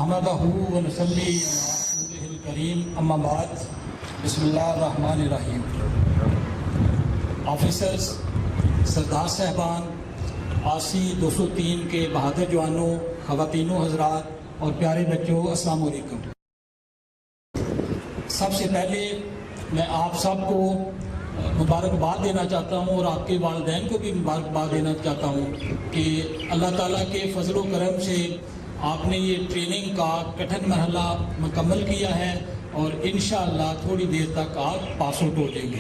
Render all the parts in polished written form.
نحمدہ و نصلی علی رسولہ الکریم اما بعد بسم اللہ الرحمن الرحیم۔ آفیسرز، سردار صاحبان، آسی 203 کے بہادر جوانوں، خواتین و حضرات اور پیارے بچوں، السلام علیکم۔ سب سے پہلے میں آپ سب کو مبارکباد دینا چاہتا ہوں اور آپ کے والدین کو بھی مبارکباد دینا چاہتا ہوں کہ اللہ تعالیٰ کے فضل و کرم سے آپ نے یہ ٹریننگ کا کٹھن مرحلہ مکمل کیا ہے اور انشاءاللہ تھوڑی دیر تک آپ پاس آؤٹ ہو جائیں گے۔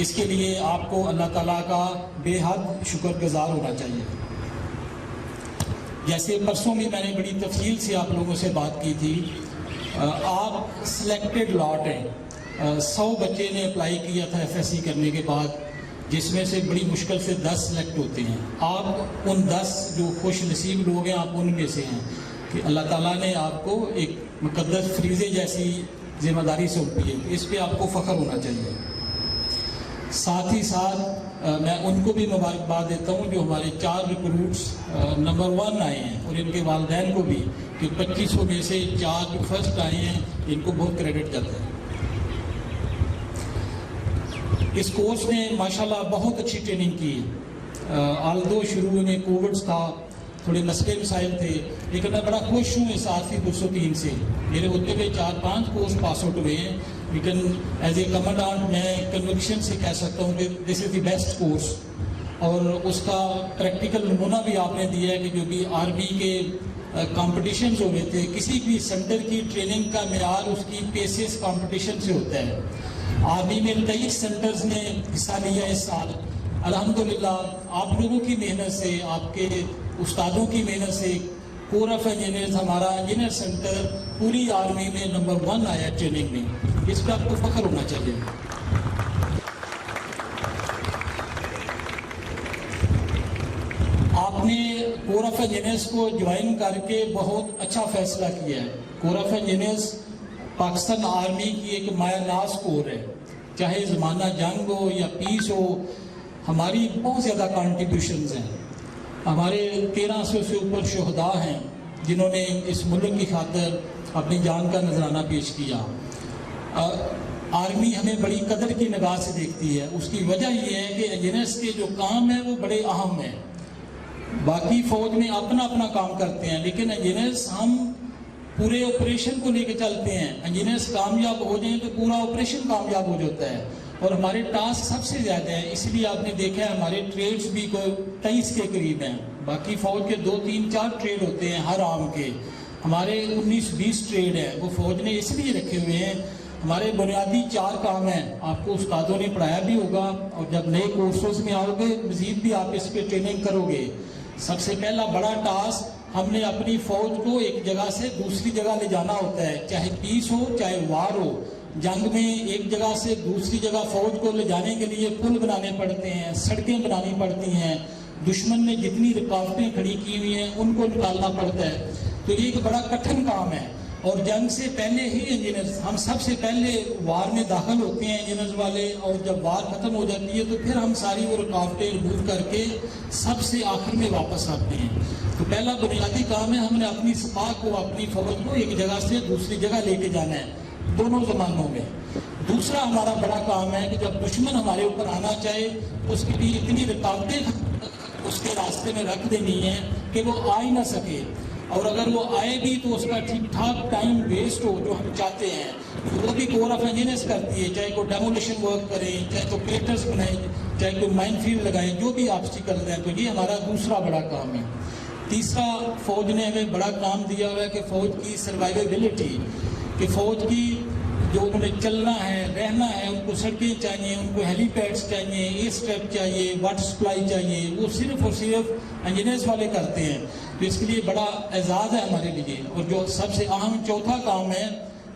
اس کے لیے آپ کو اللہ تعالیٰ کا بے حد شکر گزار ہونا چاہیے۔ جیسے پرسوں میں نے بڑی تفصیل سے آپ لوگوں سے بات کی تھی، آپ سلیکٹڈ لاٹ ہیں۔ 100 بچے نے اپلائی کیا تھا FSC کرنے کے بعد، جس میں سے بڑی مشکل سے 10 سلیکٹ ہوتے ہیں۔ آپ ان 10 جو خوش نصیب لوگ ہیں، آپ ان میں سے ہیں کہ اللہ تعالیٰ نے آپ کو ایک مقدس فریضے جیسی ذمہ داری سونپی ہے۔ اس پہ آپ کو فخر ہونا چاہیے۔ ساتھ ہی ساتھ میں ان کو بھی مبارکباد دیتا ہوں جو ہمارے 4 ریکروٹس نمبر 1 آئے ہیں، اور ان کے والدین کو بھی کہ 2500 میں سے 4 جو فرسٹ آئے ہیں، ان کو بہت کریڈٹ جاتا ہے۔ اس کورس نے ماشاءاللہ بہت اچھی ٹریننگ کی ہے۔ آلدو شروع میں کووڈ تھا، تھوڑے مسئلے مسائل تھے، لیکن میں بڑا خوش ہوں اس آخری 203 سے۔ میرے ہوتے ہوئے 4-5 کورس پاس آؤٹ ہوئے ہیں، لیکن ایز اے کمانڈانٹ میں کنوکشن سے کہہ سکتا ہوں کہ دس از دی بیسٹ کورس۔ اور اس کا پریکٹیکل نمونہ بھی آپ نے دیا ہے کہ جو بھی آرمی کے کمپٹیشنز ہوئے تھے، کسی بھی سینٹر کی ٹریننگ کا معیار اس کی پیسز کمپٹیشن سے ہوتا ہے۔ آرمی میں 23 سینٹرز نے حصہ لیا اس سال۔ الحمدللہ آپ لوگوں کی محنت سے، آپ کے استادوں کی محنت سے کور آف انجینئرز، ہمارا انجینئر سینٹر پوری آرمی میں نمبر 1 آیا ٹریننگ میں۔ اس پہ آپ کو فخر ہونا چاہیے۔ آپ نے کور آف انجینئرز کو جوائن کر کے بہت اچھا فیصلہ کیا ہے۔ کور آف انجینئرز پاکستان آرمی کی ایک مایہ ناز کور ہے، چاہے زمانہ جنگ ہو یا پیس ہو، ہماری بہت زیادہ کنٹریبیوشنز ہیں۔ ہمارے 1300 سے اوپر شہداء ہیں جنہوں نے اس ملک کی خاطر اپنی جان کا نذرانہ پیش کیا۔ آرمی ہمیں بڑی قدر کی نگاہ سے دیکھتی ہے۔ اس کی وجہ یہ ہے کہ انجینئرز کے جو کام ہیں وہ بڑے اہم ہیں۔ باقی فوج میں اپنا اپنا کام کرتے ہیں، لیکن انجینئرز ہم پورے آپریشن کو لے کے چلتے ہیں۔ انجینئرز کامیاب ہو جائیں تو پورا آپریشن کامیاب ہو جاتا ہے، اور ہمارے ٹاسک سب سے زیادہ ہیں۔ اس لیے آپ نے دیکھا ہے ہمارے ٹریڈز بھی کوئی 23 کے قریب ہیں۔ باقی فوج کے 2-3-4 ٹریڈ ہوتے ہیں ہر عام کے، ہمارے 19-20 ٹریڈ ہیں۔ وہ فوج نے اس لیے رکھے ہوئے ہیں۔ ہمارے بنیادی 4 کام ہیں، آپ کو استادوں نے پڑھایا بھی ہوگا، اور جب نئے کورسز میں آؤ گے مزید بھی آپ اس پہ ٹریننگ کرو گے۔ سب سے پہلا بڑا ٹاسک، ہم نے اپنی فوج کو ایک جگہ سے دوسری جگہ لے جانا ہوتا ہے، چاہے پیس ہو چاہے وار ہو۔ جنگ میں ایک جگہ سے دوسری جگہ فوج کو لے جانے کے لیے پل بنانے پڑتے ہیں، سڑکیں بنانی پڑتی ہیں، دشمن نے جتنی رکاوٹیں کھڑی کی ہوئی ہیں ان کو نکالنا پڑتا ہے۔ تو یہ ایک بڑا کٹھن کام ہے، اور جنگ سے پہلے ہی انجینئرز، ہم سب سے پہلے وار میں داخل ہوتے ہیں انجینئرز والے، اور جب وار ختم ہو جاتی ہے تو پھر ہم ساری وہ رکاوٹیں ریموو کر کے سب سے آخر میں واپس آتے ہیں۔ تو پہلا بنیادی کام ہے، ہم نے اپنی سپاہ کو، اپنی فوج کو ایک جگہ سے دوسری جگہ لے کے جانا ہے، دونوں زمانوں میں۔ دوسرا ہمارا بڑا کام ہے کہ جب دشمن ہمارے اوپر آنا چاہے اس کے لیے اتنی رکاوٹیں اس کے راستے میں رکھ دینی ہیں کہ وہ آ ہی نہ سکے، اور اگر وہ آئے بھی تو اس کا ٹھیک ٹھاک ٹائم ویسٹ ہو جو ہم چاہتے ہیں۔ وہ بھی کور آف انجینئرز کرتی ہے، چاہے کوئی ڈیمولیشن ورک کریں، چاہے کوئی کریٹرز بنائیں، چاہے کوئی مائن فیلڈ لگائیں، جو بھی آبسٹیکل ہیں۔ تو یہ ہمارا دوسرا بڑا کام ہے۔ تیسرا، فوج نے ہمیں بڑا کام دیا ہوا ہے کہ فوج کی سروائیویبلٹی، کہ فوج کی جو انہوں نے چلنا ہے، رہنا ہے، ان کو سڑکیں چاہیے، ان کو ہیلی پیڈز چاہیے، ایئر اسٹریپ چاہیے، واٹر سپلائی چاہیے، وہ صرف اور صرف انجینئرز والے کرتے ہیں۔ تو اس کے لیے بڑا اعزاز ہے ہمارے لیے۔ اور جو سب سے اہم چوتھا کام ہے،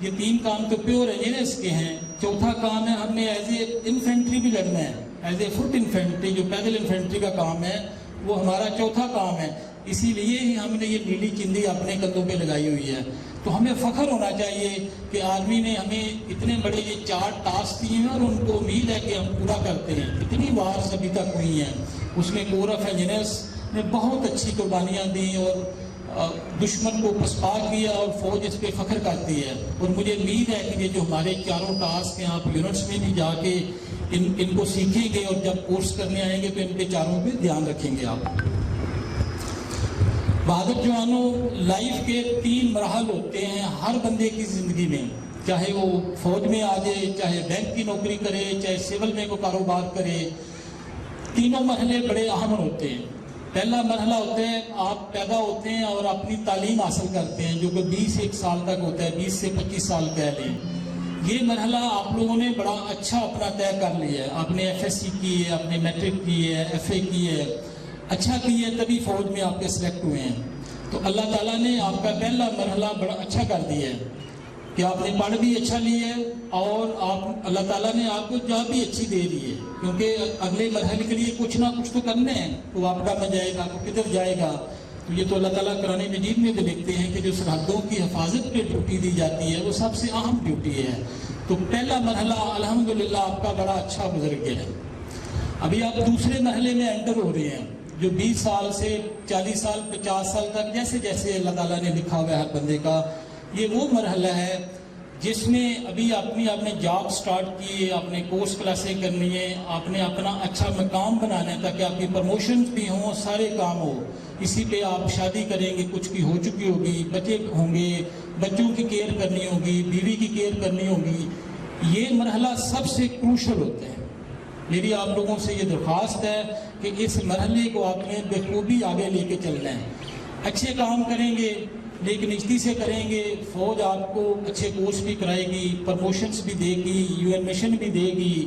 یہ 3 کام تو پیور انجینئرز کے ہیں، چوتھا کام ہے ہم نے ایز اے انفینٹری بھی لڑنا ہے، ایز اے فٹ انفینٹری، جو پیدل انفینٹری کا کام ہے وہ ہمارا چوتھا کام ہے۔ اسی لیے ہی ہم نے یہ نیلی چندی اپنے کندھوں پہ لگائی ہوئی ہے۔ تو ہمیں فخر ہونا چاہیے کہ آرمی نے ہمیں اتنے بڑے یہ 4 ٹاسک دیے ہیں، اور ان کو امید ہے کہ ہم پورا کرتے ہیں۔ اتنی وارز ابھی تک ہوئی ہیں، اس میں کور آف انجینئرز نے بہت اچھی قربانیاں دیں، اور دشمن کو پسپا کیا اور فوج اس پہ فخر کرتی ہے. اور مجھے امید ہے کہ یہ جو ہمارے چاروں ٹاسک ہیں آپ یونٹس میں بھی جا کے ان کو سیکھیں گے اور جب کورس کرنے آئیں گے تو ان کے چاروں پہ دھیان رکھیں گے آپ. بہادر جوانوں، لائف کے 3 مراحل ہوتے ہیں ہر بندے کی زندگی میں، چاہے وہ فوج میں آ جائے، چاہے بینک کی نوکری کرے، چاہے سول میں کوئی کاروبار کرے. تینوں مرحلے بڑے اہم ہوتے ہیں. پہلا مرحلہ ہوتا ہے آپ پیدا ہوتے ہیں اور اپنی تعلیم حاصل کرتے ہیں جو کہ 21 سال تک ہوتا ہے، 20 سے 25 سال کہہ لیں. یہ مرحلہ آپ لوگوں نے بڑا اچھا اپنا طے کر لیا ہے. آپ نے ایف ایس سی کی ہے، آپ نے میٹرک کی ہے، ایف اے کی ہے، اچھا کی ہے، تبھی فوج میں آپ کے سلیکٹ ہوئے ہیں. تو اللہ تعالیٰ نے آپ کا پہلا مرحلہ بڑا اچھا کر دیا ہے کہ آپ نے پڑھ بھی اچھا لی ہے اور اللہ تعالیٰ نے آپ کو جاب بھی اچھی دے دی ہے، کیونکہ اگلے مرحلے کے لیے کچھ نہ کچھ تو کرنا ہے. وہ آپ کا میں جائے گا، وہ کدھر جائے گا. تو یہ تو اللہ تعالیٰ قرآن مجید میں بھی لکھتے ہیں کہ جو سرحدوں کی حفاظت پہ ڈیوٹی دی جاتی ہے وہ سب سے اہم ڈیوٹی ہے. تو پہلا مرحلہ الحمدللہ آپ کا بڑا اچھا گزر گیا ہے. ابھی آپ دوسرے مرحلے میں انٹر ہو رہے ہیں جو 20 سال سے 40 سال 50 سال تک جیسے جیسے اللہ تعالیٰ نے لکھا ہوا ہے ہر بندے کا. یہ وہ مرحلہ ہے جس میں ابھی آپ نے جاب سٹارٹ کی ہے، آپ نے کورس کلاسیں کرنی ہے، آپ نے اپنا اچھا مقام بنانا ہے تاکہ آپ کی پروموشنز بھی ہوں، سارے کام ہو. اسی پہ آپ شادی کریں گے، کچھ کی ہو چکی ہوگی، بچے ہوں گے، بچوں کی کیئر کرنی ہوگی، بیوی کی کیئر کرنی ہوگی. یہ مرحلہ سب سے کروشل ہوتا ہے. میری آپ لوگوں سے یہ درخواست ہے کہ اس مرحلے کو آپ نے بخوبی آگے لے کے چلنا ہے. اچھے کام کریں گے، نیک نیستی سے کریں گے، فوج آپ کو اچھے کورس بھی کرائے گی، پروموشنز بھی دے گی، UN مشن بھی دے گی.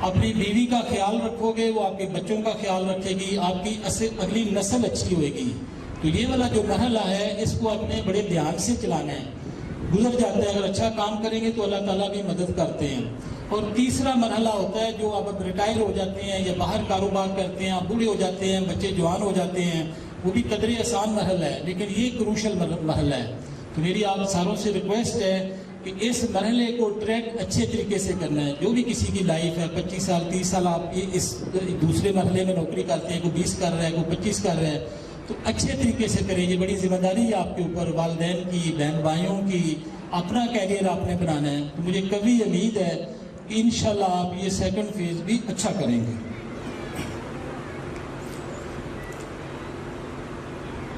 اپنی بیوی کا خیال رکھو گے، وہ آپ کے بچوں کا خیال رکھے گی، آپ کی اگلی نسل اچھی ہوئے گی. تو یہ والا جو مرحلہ ہے اس کو آپ نے بڑے دھیان سے چلانا ہے. گزر جاتا ہے، اگر اچھا کام کریں گے تو اللہ تعالیٰ بھی مدد کرتے ہیں. اور تیسرا مرحلہ ہوتا ہے جو آپ ریٹائر ہو جاتے ہیں یا باہر کاروبار کرتے ہیں، آپ بوڑھے ہو جاتے ہیں، بچے جوان ہو جاتے ہیں. وہ بھی قدرے آسان مرحلہ ہے لیکن یہ کروشل مرحلہ ہے. تو میری آپ ساروں سے ریکویسٹ ہے کہ اس مرحلے کو ٹریک اچھے طریقے سے کرنا ہے. جو بھی کسی کی لائف ہے 25 سال 30 سال آپ اس دوسرے مرحلے میں نوکری کرتے ہیں، کوئی 20 کر رہا ہے، کوئی 25 کر رہا ہے، تو اچھے طریقے سے کریں. یہ بڑی ذمہ داری ہے آپ کے اوپر، والدین کی، بہن بھائیوں کی. اپنا کیریئر آپ نے بنانا ہے. تو مجھے کبھی امید ہے کہ انشاءاللہ آپ یہ سیکنڈ فیز بھی اچھا کریں گے.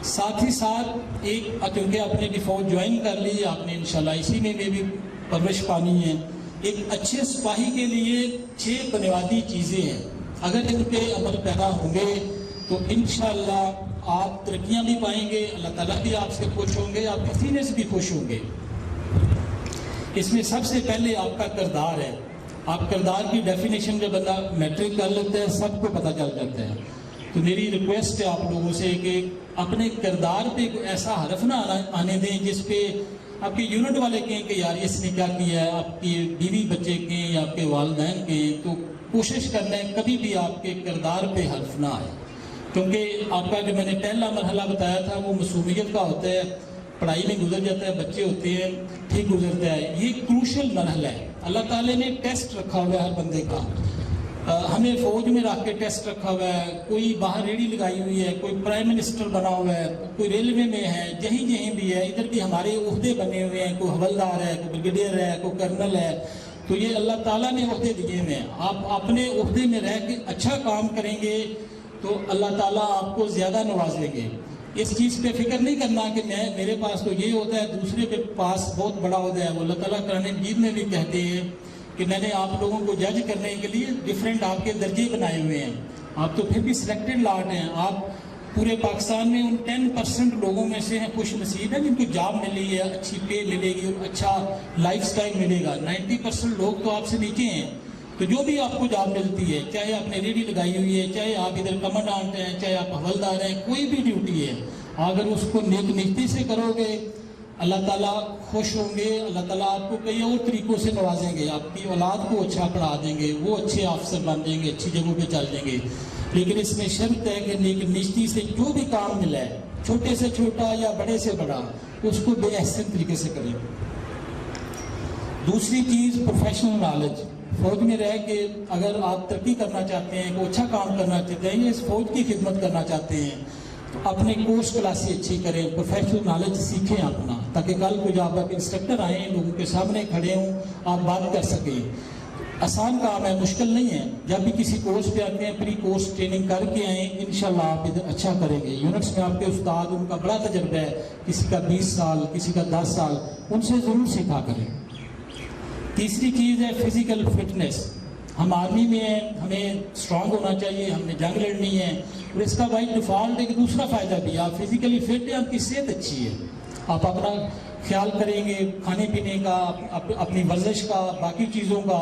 ساتھ ہی ساتھ کیونکہ آپ نے بھی فوج جوائن کر لی، آپ نے انشاءاللہ اسی میں بھی پرورش پانی ہے. ایک اچھے سپاہی کے لیے 6 بنیادی چیزیں ہیں. اگر ان پہ عمل پیدا ہوں گے تو انشاءاللہ آپ ترقیاں بھی پائیں گے، اللہ تعالیٰ بھی آپ سے خوش ہوں گے، آپ کے سینے سے بھی خوش ہوں گے. اس میں سب سے پہلے آپ کا کردار ہے. آپ کردار کی ڈیفینیشن جب بندہ میٹرک کر لیتا ہے سب کو پتہ چل جاتا ہے. تو میری ریکویسٹ ہے آپ لوگوں سے کہ اپنے کردار پہ کوئی ایسا حرف نہ آنے دیں جس پہ آپ کے یونٹ والے کہیں کہ یار اس نے کیا کیا ہے، آپ کی بیوی بچے کہیں یا آپ کے والدین کہیں. تو کوشش کرنا ہے کبھی بھی آپ کے کردار پہ حرف نہ آئے، کیونکہ آپ کا جو میں نے پہلا مرحلہ بتایا تھا وہ معصومیت کا ہوتا ہے، پڑھائی میں گزر جاتا ہے، بچے ہوتے ہیں، ٹھیک گزرتا ہے. یہ کروشل مرحلہ ہے. اللہ تعالیٰ نے ٹیسٹ رکھا ہوا ہے ہر بندے کا. ہمیں فوج میں رکھ کے ٹیسٹ رکھا ہوا ہے، کوئی باہر ریڑھی لگائی ہوئی ہے، کوئی پرائم منسٹر بنا ہوا ہے، کوئی ریلوے میں ہے، جہیں جہیں بھی ہے. ادھر بھی ہمارے عہدے بنے ہوئے ہیں، کوئی حوالدار ہے، کوئی بریگیڈیئر ہے، کوئی کرنل ہے. تو یہ اللہ تعالیٰ نے عہدے دیے ہوئے ہیں. آپ اپنے عہدے میں رہ کے اچھا کام کریں گے تو اللہ تعالیٰ آپ کو زیادہ نوازیں گے. اس چیز پہ فکر نہیں کرنا کہ میرے پاس تو یہ ہوتا ہے، دوسرے کے پاس بہت بڑا ہوتا ہے. وہ اللہ تعالیٰ قرآن مجید میں بھی کہتے ہیں کہ میں نے آپ لوگوں کو جج کرنے کے لیے ڈیفرنٹ آپ کے درجے بنائے ہوئے ہیں. آپ تو پھر بھی سلیکٹڈ لاٹ ہیں. آپ پورے پاکستان میں ان 10% لوگوں میں سے ہیں خوش نصیب ہیں جن کو جاب ملی ہے، اچھی پے ملے گی اور اچھا لائف سٹائل ملے گا. 90% لوگ تو آپ سے نیچے ہیں. تو جو بھی آپ کو جاب ملتی ہے، چاہے آپ نے ریڑھی لگائی ہوئی ہے، چاہے آپ ادھر کمانڈانٹ ہیں، چاہے آپ حوالدار ہیں، کوئی بھی ڈیوٹی ہے، اگر اس کو نیک نیتی سے کرو گے اللہ تعالیٰ خوش ہوں گے. اللہ تعالیٰ آپ کو کئی اور طریقوں سے نوازیں گے. آپ کی اولاد کو اچھا پڑھا دیں گے، وہ اچھے افسر بن جائیں گے، اچھی جگہوں پہ چل جائیں گے. لیکن اس میں شرط ہے کہ نیک نیتی سے جو بھی کام ملا ہے، چھوٹے سے چھوٹا یا بڑے سے بڑا، اس کو بے احسن طریقے سے کریں. دوسری چیز پروفیشنل نالج. فوج میں رہ کے اگر آپ ترقی کرنا چاہتے ہیں، کوئی اچھا کام کرنا چاہتے ہیں یا اس فوج کی خدمت کرنا چاہتے ہیں اپنے کورس کلاسیں اچھی کریں, پروفیشنل نالج سیکھیں اپنا, تاکہ کل کو جب آپ انسٹرکٹر آئیں, لوگوں کے سامنے کھڑے ہوں, آپ بات کر سکیں. آسان کام ہے, مشکل نہیں ہے. جب بھی کسی کورس پہ آتے ہیں, پری کورس ٹریننگ کر کے آئیں, انشاءاللہ آپ ادھر اچھا کریں گے. یونٹس میں آپ کے استاد, ان کا بڑا تجربہ ہے, کسی کا 20 سال, کسی کا 10 سال, ان سے ضرور سیکھا کریں. تیسری چیز ہے فزیکل فٹنس. ہم آرمی میں ہیں, ہمیں اسٹرانگ ہونا چاہیے, ہم نے جنگ لڑنی ہے, اور اس کا بائی ڈیفالٹ ایک دوسرا فائدہ بھی ہے, آپ فزیکلی فٹ ہیں, آپ کی صحت اچھی ہے, آپ اپنا خیال کریں گے کھانے پینے کا, اپنی ورزش کا, باقی چیزوں کا,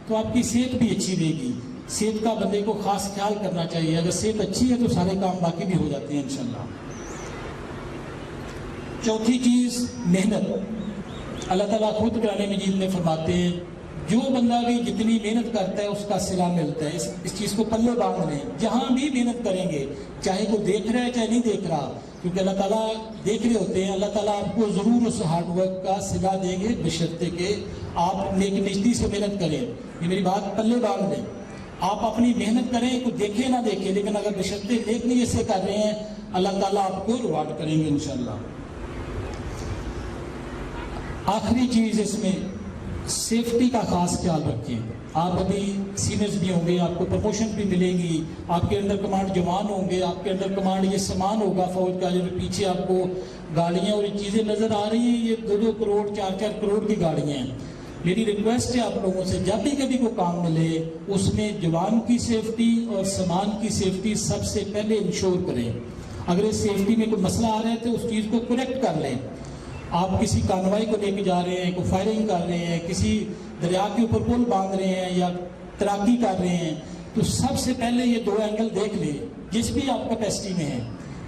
تو آپ کی صحت بھی اچھی رہے گی. صحت کا بندے کو خاص خیال کرنا چاہیے. اگر صحت اچھی ہے تو سارے کام باقی بھی ہو جاتے ہیں انشاءاللہ. چوتھی چیز محنت. اللہ تعالیٰ خود قرآن مجید میں فرماتے ہیں, جو بندہ بھی جتنی محنت کرتا ہے اس کا صلہ ملتا ہے. اس چیز کو پلے باندھ لیں. جہاں بھی محنت کریں گے, چاہے کوئی دیکھ رہا ہے چاہے نہیں دیکھ رہا, کیونکہ اللہ تعالیٰ دیکھ رہے ہوتے ہیں, اللہ تعالیٰ آپ کو ضرور اس ہارڈ ورک کا صلہ دیں گے, بشرطے کہ آپ نیک نجتی سے محنت کریں. یہ میری بات پلے باندھ لیں. آپ اپنی محنت کریں, کوئی دیکھے نہ دیکھے, لیکن اگر بشرطے نیک نیت سے کر رہے ہیں, اللہ تعالیٰ آپ کو ریوارڈ کریں گے انشاءاللہ. آخری چیز اس میں سیفٹی کا خاص خیال رکھیں. آپ ابھی سینئرز بھی ہوں گے, آپ کو پروموشن بھی ملے گی, آپ کے انڈر کمانڈ جوان ہوں گے, آپ کے انڈر کمانڈ یہ سامان ہوگا فوج کا, جو پیچھے آپ کو گاڑیاں اور یہ چیزیں نظر آ رہی ہیں, یہ 2-2 کروڑ 4-4 کروڑ کی گاڑیاں ہیں. میری ریکویسٹ ہے آپ لوگوں سے, جب بھی کبھی کوئی کام ملے, اس میں جوان کی سیفٹی اور سامان کی سیفٹی سب سے پہلے انشور کریں. اگر اس سیفٹی میں کوئی مسئلہ آ رہا ہے تو اس چیز کو کریکٹ کر لیں. آپ کسی کانوائی کو لے کے جا رہے ہیں, کوئی فائرنگ کر رہے ہیں, کسی دریا کے اوپر پل باندھ رہے ہیں یا تیراکی کر رہے ہیں, تو سب سے پہلے یہ 2 اینگل دیکھ لیں, جس بھی آپ کیپیسٹی میں ہے,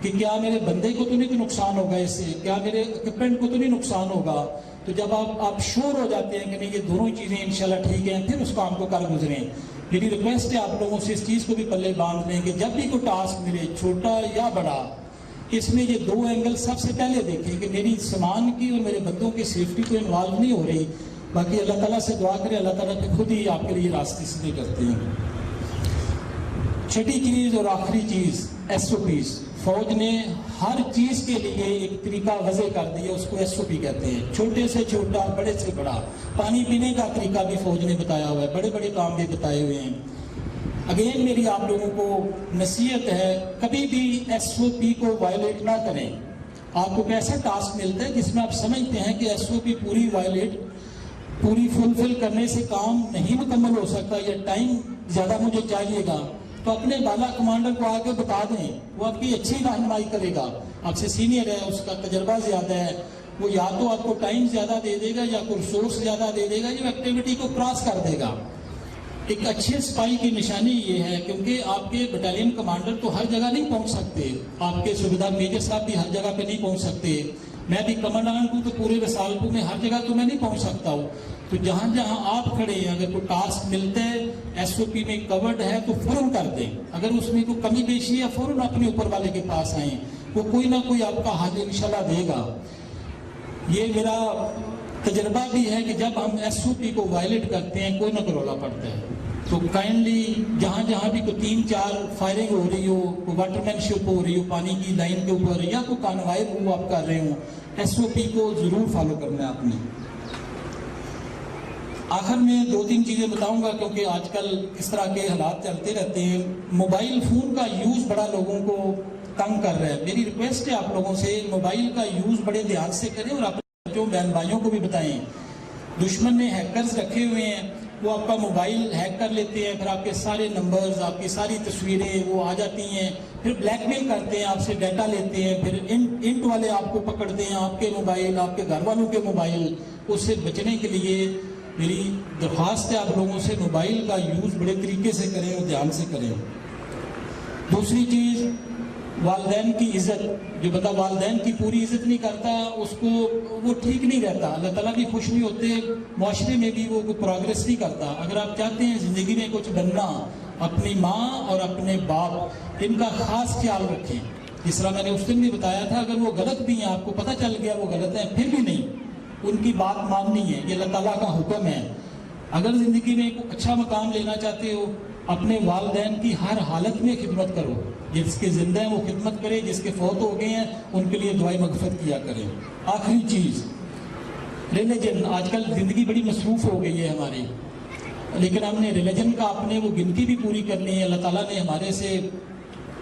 کہ کیا میرے بندے کو تو نہیں کوئی نقصان ہوگا اس سے, کیا میرے اکوپمنٹ کو تو نہیں نقصان ہوگا. تو جب آپ شور ہو جاتے ہیں کہ نہیں یہ دونوں چیزیں انشاءاللہ ٹھیک ہیں, پھر اس کام کو کر گزریں. میری ریکویسٹ ہے آپ لوگوں سے, اس چیز کو بھی پلے باندھ لیں کہ جب بھی کوئی ٹاسک ملے, چھوٹا یا بڑا, اس میں یہ 2 اینگل سب سے پہلے دیکھیں کہ میری سامان کی اور میرے بندوں کی سیفٹی کو انوالو نہیں ہو رہی. باقی اللہ تعالیٰ سے دعا کریں, اللہ تعالیٰ پہ خود ہی آپ کے لیے راستے سیدھے کرتے ہیں. چھٹی چیز اور آخری چیز SOPs. فوج نے ہر چیز کے لیے ایک طریقہ وضع کر دیا, اس کو SOP کہتے ہیں. چھوٹے سے چھوٹا, بڑے سے بڑا. پانی پینے کا طریقہ بھی فوج نے بتایا ہوا ہے, بڑے بڑے کام بھی بتائے ہوئے ہیں. اگین میری آپ لوگوں کو نصیحت ہے, کبھی بھی SOP کو وائلیٹ نہ کریں. آپ کو ایسا ٹاسک ملتا ہے جس میں آپ سمجھتے ہیں کہ SOP پوری فلفل کرنے سے کام نہیں مکمل ہو سکتا, یا ٹائم زیادہ مجھے چاہیے گا, تو اپنے بالا کمانڈر کو آ کے بتا دیں, وہ آپ کی اچھی رہنمائی کرے گا. آپ سے سینئر ہے, اس کا تجربہ زیادہ ہے, وہ یا تو آپ کو ٹائم زیادہ دے دے گا, یا کوئی ریسورس زیادہ دے دے گا, جو ایکٹیویٹی کو کراس کر دے گا. ایک اچھے سپاہی کی نشانی یہ ہے, کیونکہ آپ کے بٹالین کمانڈر تو ہر جگہ نہیں پہنچ سکتے, آپ کے صوبیدار میجر صاحب بھی ہر جگہ پہ نہیں پہنچ سکتے, میں بھی کمانڈران ہوں تو پورے رسالپور میں ہر جگہ تو میں نہیں پہنچ سکتا ہوں. تو جہاں جہاں آپ کھڑے ہیں, اگر کوئی ٹاسک ملتا ہے SOP میں کورڈ ہے تو فوراً کر دیں. اگر اس میں کوئی کمی بیشی ہے, فوراً اپنے اوپر والے کے پاس آئیں, وہ کوئی نہ کوئی آپ کا حل انشاءاللہ دے گا. یہ میرا تجربہ بھی ہے کہ جب ہم SOP کو وائلیٹ کرتے ہیں, کوئی نہ کوئی رولا پڑتا ہے. تو کائنڈلی جہاں جہاں بھی کوئی 3-4 فائرنگ ہو رہی ہو, کوئی واٹر مین شپ ہو رہی ہو پانی کی لائن کے اوپر, یا کوئی کانوائی وہ آپ کر رہے ہوں, SOP کو ضرور فالو کرنا ہے آپ نے. آخر میں 2-3 چیزیں بتاؤں گا, کیونکہ آج کل اس طرح کے حالات چلتے رہتے ہیں. موبائل فون کا یوز بڑا لوگوں کو تنگ کر رہا ہے. میری ریکویسٹ ہے آپ لوگوں سے, موبائل کا یوز بڑے دھیان سے کریں, اور اپنے بچوں بہن بھائیوں کو بھی بتائیں. دشمن نے ہیکرز رکھے ہوئے ہیں, وہ آپ کا موبائل ہیک کر لیتے ہیں, پھر آپ کے سارے نمبرز, آپ کی ساری تصویریں وہ آ جاتی ہیں, پھر بلیک میل کرتے ہیں, آپ سے ڈیٹا لیتے ہیں, پھر انٹ والے آپ کو پکڑتے ہیں, آپ کے موبائل, آپ کے گھر والوں کے موبائل. اس سے بچنے کے لیے میری درخواست ہے آپ لوگوں سے, موبائل کا یوز بڑے طریقے سے کریں اور دھیان سے کریں. دوسری چیز, والدین کی عزت. جو بندہ والدین کی پوری عزت نہیں کرتا, اس کو وہ ٹھیک نہیں رہتا, اللہ تعالیٰ بھی خوش نہیں ہوتے, معاشرے میں بھی وہ کوئی پروگریس نہیں کرتا. اگر آپ چاہتے ہیں زندگی میں کچھ بننا, اپنی ماں اور اپنے باپ, ان کا خاص خیال رکھیں. جس طرح میں نے اس دن بھی بتایا تھا, اگر وہ غلط بھی ہیں, آپ کو پتہ چل گیا وہ غلط ہیں, پھر بھی نہیں, ان کی بات ماننی ہے. یہ اللہ تعالیٰ کا حکم ہے. اگر زندگی میں ایک اچھا مقام لینا چاہتے ہو, اپنے والدین کی ہر حالت میں خدمت کرو. جس کے زندہ ہیں وہ خدمت کرے, جس کے فوت ہو گئے ہیں ان کے لیے دعائیں مغفرت کیا کریں. آخری چیز, ریلیجن. آج کل زندگی بڑی مصروف ہو گئی ہے ہماری, لیکن ہم نے ریلیجن کا اپنے وہ گنتی بھی پوری کرنی ہے. اللہ تعالیٰ نے ہمارے سے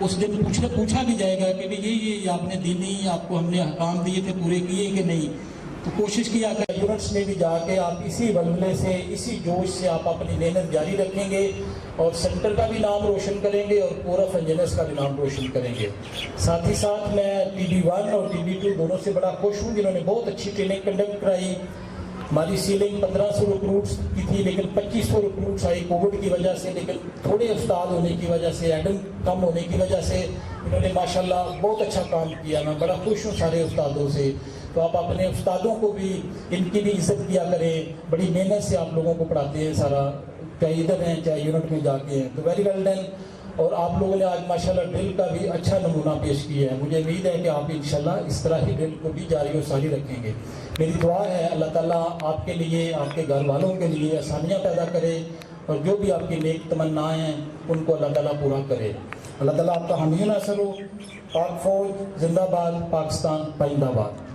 اس دن پوچھا بھی جائے گا کہ یہ آپ نے دینی آپ کو ہم نے احکام دیے تھے پورے کیے کہ نہیں. تو کوشش کیا کہ یونٹس میں بھی جا کے آپ اسی ولولے سے, اسی جوش سے آپ اپنی محنت جاری رکھیں گے اور سینٹر کا بھی نام روشن کریں گے اور پورا انجینئرس کا بھی نام روشن کریں گے. ساتھ ہی ساتھ میں TB1 اور TB2 دونوں سے بڑا خوش ہوں, جنہوں نے بہت اچھی ٹریننگ کنڈکٹ کرائی. ہماری سیلنگ 1500 ریکروٹس کی تھی, لیکن 2500 ریکروٹس آئی کووڈ کی وجہ سے. لیکن تھوڑے استاد ہونے کی وجہ سے, ایڈم کم ہونے کی وجہ سے انہوں نے ماشاءاللہ بہت اچھا کام کیا. میں بڑا خوش ہوں سارے استادوں سے. تو آپ اپنے استادوں کو بھی, ان کی بھی عزت کیا کریں. بڑی محنت سے آپ لوگوں کو پڑھاتے ہیں سارا, چاہے ادھر ہیں چاہے یونٹ میں جا کے ہیں. تو ویری ویل ڈن. اور آپ لوگوں نے آج ماشاءاللہ ڈرل کا بھی اچھا نمونہ پیش کیا ہے. مجھے امید ہے کہ آپ انشاءاللہ اس طرح ہی ڈرل کو بھی جاری و ساری رکھیں گے. میری دعا ہے اللہ تعالیٰ آپ کے لیے, آپ کے گھر والوں کے لیے آسانیاں پیدا کرے, اور جو بھی آپ کی نیک تمنائیں ہیں ان کو اللہ تعالیٰ پورا کرے. اللہ تعالیٰ آپ کا حامی ناصر ہو. پاک فوج زندہ باد, پاکستان پائندہ باد.